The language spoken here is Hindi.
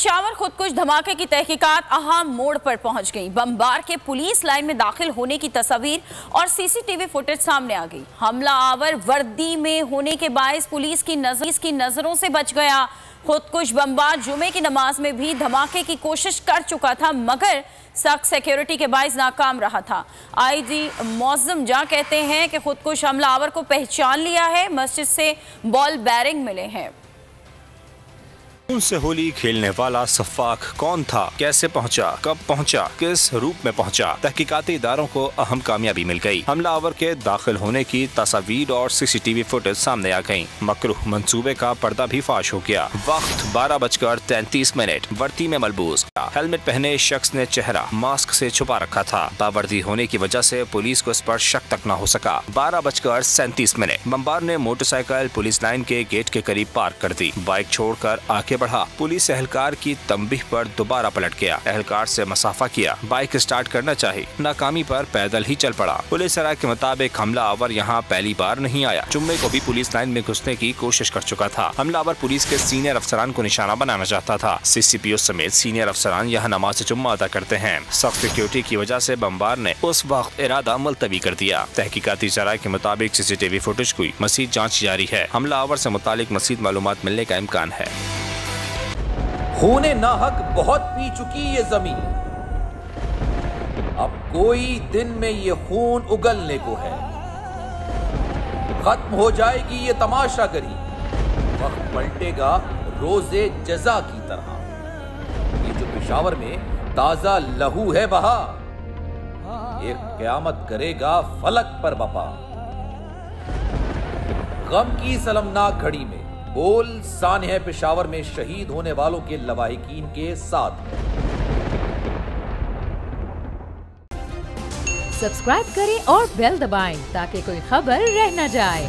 पेशावर खुदकुश धमाके की तहकीकात अहम मोड़ पर पहुंच गई। बमबार के पुलिस लाइन में दाखिल होने की तस्वीर और सीसीटीवी फुटेज सामने आ गई। हमला आवर वर्दी में होने के बायस पुलिस की नजरों से बच गया। खुदकुश बमबार जुमे की नमाज में भी धमाके की कोशिश कर चुका था, मगर सख्त सिक्योरिटी के बायस नाकाम रहा था। आईजी मौज़म जा कहते हैं कि खुदकुश हमलावर को पहचान लिया है। मस्जिद से बॉल बैरिंग मिले हैं। उनसे होली खेलने वाला सफाक कौन था, कैसे पहुंचा, कब पहुंचा, किस रूप में पहुंचा, तहकीकाती इदारों को अहम कामयाबी मिल गई। हमलावर के दाखिल होने की तस्वीर और सीसीटीवी फुटेज सामने आ गयी। मकरूह मंसूबे का पर्दा भी फाश हो गया। वक्त 12:33। वर्दी में मलबूस हेलमेट पहने शख्स ने चेहरा मास्क से छुपा रखा था। बावर्दी होने की वजह से पुलिस को इस पर शक तक न हो सका। 12:37। बमबार ने मोटरसाइकिल पुलिस लाइन के गेट के करीब पार्क कर दी। बाइक छोड़कर आगे बढ़ा। पुलिस एहलकार की तंबीह पर दोबारा पलट गया। एहलकार से मसाफा किया। बाइक स्टार्ट करना चाहिए, नाकामी पर पैदल ही चल पड़ा। पुलिस सराय के मुताबिक हमलावर यहाँ पहली बार नहीं आया। जुम्मे को भी पुलिस लाइन में घुसने की कोशिश कर चुका था। हमलावर पुलिस के सीनियर अफसरान को निशाना बनाना चाहता था। CCPO समेत सीनियर अफसरान यहाँ नमाज जुम्मा अदा करते हैं। सख्त सिक्योरिटी की वजह से बमबार ने उस वक्त इरादा मुलतवी कर दिया। तहकीकाती सराय के मुताबिक CCTV फुटेज की मज़ीद जाँच जारी है। हमलावर से मुतालिक मज़ीद मालूमात मिलने का इम्कान है। खूने नाहक बहुत पी चुकी ये जमीन, अब कोई दिन में ये खून उगलने को है। खत्म हो जाएगी ये तमाशागरी, वक्त पलटेगा रोजे जजा की तरह। ये जो पेशावर में ताजा लहू है बहा, एक क़यामत करेगा फलक पर बपा। गम की सलमनाक घड़ी में बोल सानह पेशावर में शहीद होने वालों के लवाहिकीन के साथ। सब्सक्राइब करें और बेल दबाएं ताकि कोई खबर रह न जाए।